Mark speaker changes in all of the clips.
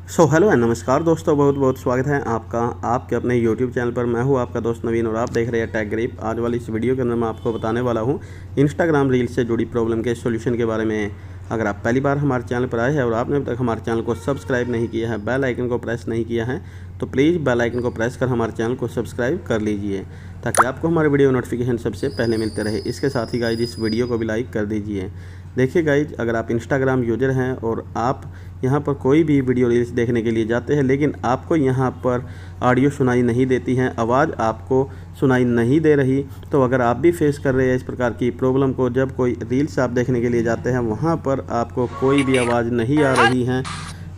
Speaker 1: Hello and नमस्कार दोस्तों, बहुत बहुत स्वागत है आपका आपके अपने यूट्यूब चैनल पर। मैं हूं आपका दोस्त नवीन और आप देख रहे हैं टेक ग्रिप। आज वाली इस वीडियो के अंदर मैं आपको बताने वाला हूं इंस्टाग्राम रील से जुड़ी प्रॉब्लम के सॉल्यूशन के बारे में। अगर आप पहली बार हमारे चैनल पर आए हैं और आपने अब तक हमारे चैनल को सब्सक्राइब नहीं किया है, बेल आइकन को प्रेस नहीं किया है, तो प्लीज़ बेल आइकन को प्रेस कर हमारे चैनल को सब्सक्राइब कर लीजिए ताकि आपको हमारे वीडियो नोटिफिकेशन सबसे पहले मिलते रहे। इसके साथ ही गाइज इस वीडियो को भी लाइक कर दीजिए। देखिए गाइज, अगर आप इंस्टाग्राम यूज़र हैं और आप यहाँ पर कोई भी वीडियो रील्स देखने के लिए जाते हैं लेकिन आपको यहाँ पर ऑडियो सुनाई नहीं देती है, आवाज़ आपको सुनाई नहीं दे रही, तो अगर आप भी फेस कर रहे हैं इस प्रकार की प्रॉब्लम को, जब कोई रील्स आप देखने के लिए जाते हैं वहाँ पर आपको कोई भी आवाज़ नहीं आ रही है,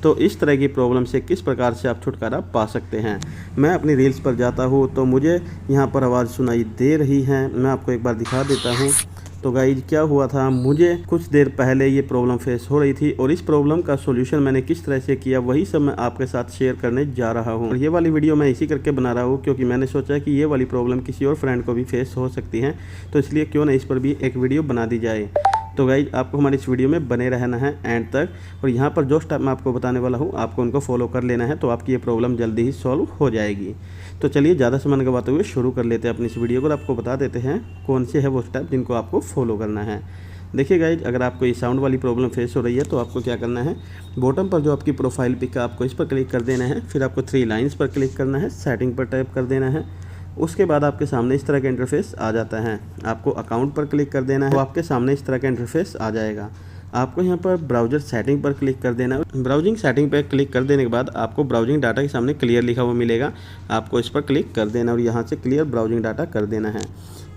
Speaker 1: तो इस तरह की प्रॉब्लम से किस प्रकार से आप छुटकारा पा सकते हैं। मैं अपनी रील्स पर जाता हूँ तो मुझे यहाँ पर आवाज़ सुनाई दे रही है। मैं आपको एक बार दिखा देता हूँ। तो गाइज क्या हुआ था, मुझे कुछ देर पहले ये प्रॉब्लम फेस हो रही थी और इस प्रॉब्लम का सॉल्यूशन मैंने किस तरह से किया वही सब मैं आपके साथ शेयर करने जा रहा हूँ। और ये वाली वीडियो मैं इसी करके बना रहा हूँ क्योंकि मैंने सोचा कि ये वाली प्रॉब्लम किसी और फ्रेंड को भी फेस हो सकती है, तो इसलिए क्यों ना इस पर भी एक वीडियो बना दी जाए। तो गाइज आपको हमारी इस वीडियो में बने रहना है एंड तक, और यहाँ पर जो स्टेप मैं आपको बताने वाला हूँ आपको उनको फॉलो कर लेना है, तो आपकी ये प्रॉब्लम जल्दी ही सॉल्व हो जाएगी। तो चलिए ज़्यादा समय गवाते हुए शुरू कर लेते हैं अपनी इस वीडियो को और आपको बता देते हैं कौन से है वो स्टेप जिनको आपको फॉलो करना है। देखिए गाइज, अगर आपको ये साउंड वाली प्रॉब्लम फेस हो रही है तो आपको क्या करना है, बॉटम पर जो आपकी प्रोफाइल पिक है आपको इस पर क्लिक कर देना है, फिर आपको 3 लाइन्स पर क्लिक करना है, सेटिंग पर टैप कर देना है। उसके बाद आपके सामने इस तरह का इंटरफेस आ जाता है। आपको अकाउंट पर क्लिक कर देना है, तो आपके सामने इस तरह का इंटरफेस आ जाएगा। आपको यहाँ पर ब्राउज़र सेटिंग पर क्लिक कर देना है। ब्राउजिंग सेटिंग पर क्लिक कर देने के बाद आपको ब्राउजिंग डाटा के सामने क्लियर लिखा हुआ मिलेगा, आपको इस पर क्लिक कर देना और यहाँ से क्लियर ब्राउजिंग डाटा कर देना है।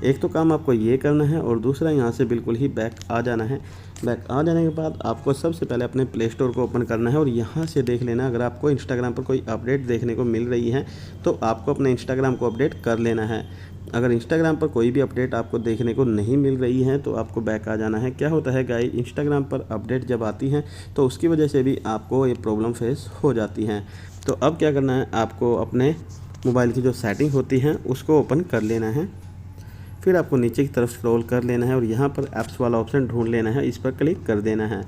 Speaker 1: एक तो काम आपको ये करना है और दूसरा यहाँ से बिल्कुल ही बैक आ जाना है। बैक आ जाने के बाद आपको सबसे पहले अपने प्ले स्टोर को ओपन करना है और यहाँ से देख लेना अगर आपको इंस्टाग्राम पर कोई अपडेट देखने को मिल रही है तो आपको अपने इंस्टाग्राम को अपडेट कर लेना है। अगर इंस्टाग्राम पर कोई भी अपडेट आपको देखने को नहीं मिल रही है तो आपको बैक आ जाना है। क्या होता है गाइस, इंस्टाग्राम पर अपडेट जब आती है तो उसकी वजह से भी आपको ये प्रॉब्लम फेस हो जाती है। तो अब क्या करना है, आपको अपने मोबाइल की जो सेटिंग होती है उसको ओपन कर लेना है, फिर आपको नीचे की तरफ स्क्रॉल कर लेना है और यहाँ पर ऐप्स वाला ऑप्शन ढूंढ लेना है, इस पर क्लिक कर देना है।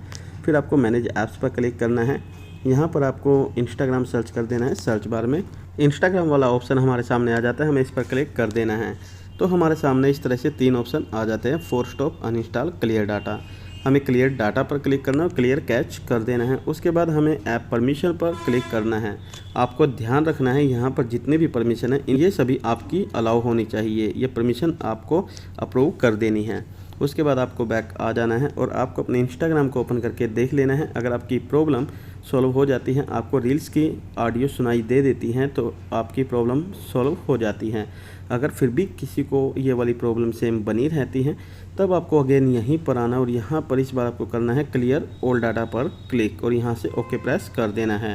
Speaker 1: फिर आपको मैनेज ऐप्स पर क्लिक करना है। यहाँ पर आपको इंस्टाग्राम सर्च कर देना है, सर्च बार में इंस्टाग्राम वाला ऑप्शन हमारे सामने आ जाता है, हमें इस पर क्लिक कर देना है। तो हमारे सामने इस तरह से 3 ऑप्शन आ जाते हैं, force stop, uninstall, clear data. हमें क्लियर डाटा पर क्लिक करना है और क्लियर कैच कर देना है। उसके बाद हमें ऐप परमिशन पर क्लिक करना है। आपको ध्यान रखना है यहाँ पर जितने भी परमिशन है ये सभी आपकी अलाउ होनी चाहिए, ये परमिशन आपको अप्रूव कर देनी है। उसके बाद आपको बैक आ जाना है और आपको अपने इंस्टाग्राम को ओपन करके देख लेना है। अगर आपकी प्रॉब्लम सॉल्व हो जाती है, आपको रील्स की ऑडियो सुनाई दे देती हैं तो आपकी प्रॉब्लम सॉल्व हो जाती है। अगर फिर भी किसी को ये वाली प्रॉब्लम सेम बनी रहती है तब आपको अगेन यहीं पर आना और यहाँ पर इस बार आपको करना है क्लियर ऑल डाटा पर क्लिक और यहाँ से ओके प्रेस कर देना है।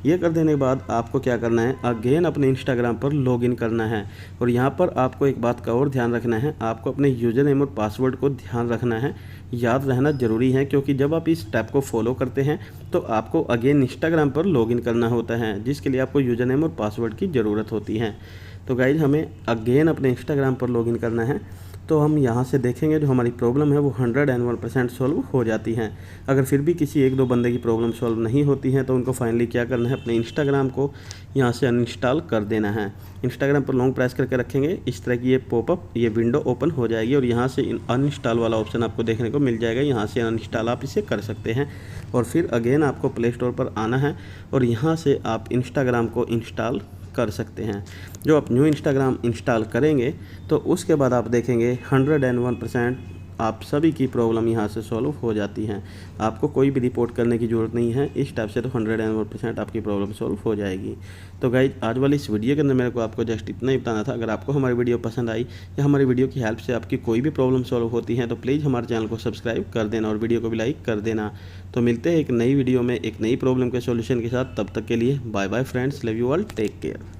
Speaker 1: ये कर देने के बाद आपको क्या करना है, अगेन अपने इंस्टाग्राम पर लॉगिन करना है और यहाँ पर आपको एक बात का और ध्यान रखना है, आपको अपने यूज़र नेम और पासवर्ड को ध्यान रखना है, याद रहना ज़रूरी है क्योंकि जब आप इस स्टेप को फॉलो करते हैं तो आपको अगेन इंस्टाग्राम पर लॉगिन करना होता है, जिसके लिए आपको यूज़र नेम और पासवर्ड की ज़रूरत होती है। तो गाइज हमें अगेन अपने इंस्टाग्राम पर लॉगिन करना है, तो हम यहाँ से देखेंगे जो हमारी प्रॉब्लम है वो 101% सॉल्व हो जाती है। अगर फिर भी किसी 1-2 बंदे की प्रॉब्लम सॉल्व नहीं होती है तो उनको फाइनली क्या करना है, अपने इंस्टाग्राम को यहाँ से अनइंस्टॉल कर देना है। इंस्टाग्राम पर लॉन्ग प्रेस करके रखेंगे, इस तरह की ये पॉपअप ये विंडो ओपन हो जाएगी और यहाँ से अनइंस्टॉल वाला ऑप्शन आपको देखने को मिल जाएगा। यहाँ से अनइंस्टॉल आप इसे कर सकते हैं और फिर अगेन आपको प्ले स्टोर पर आना है और यहाँ से आप इंस्टाग्राम को इंस्टॉल कर सकते हैं। जो आप न्यू इंस्टाग्राम इंस्टॉल करेंगे तो उसके बाद आप देखेंगे 101% आप सभी की प्रॉब्लम यहाँ से सॉल्व हो जाती हैं। आपको कोई भी रिपोर्ट करने की ज़रूरत नहीं है, इस टाइप से तो 101% आपकी प्रॉब्लम सॉल्व हो जाएगी। तो गाइज आज वाली इस वीडियो के अंदर मेरे को आपको जस्ट इतना ही बताना था। अगर आपको हमारी वीडियो पसंद आई या हमारी वीडियो की हेल्प से आपकी कोई भी प्रॉब्लम सॉल्व होती है तो प्लीज़ हमारे चैनल को सब्सक्राइब कर देना और वीडियो को भी लाइक कर देना। तो मिलते हैं एक नई वीडियो में एक नई प्रॉब्लम के सॉल्यूशन के साथ, तब तक के लिए bye bye friends, love you all, take care.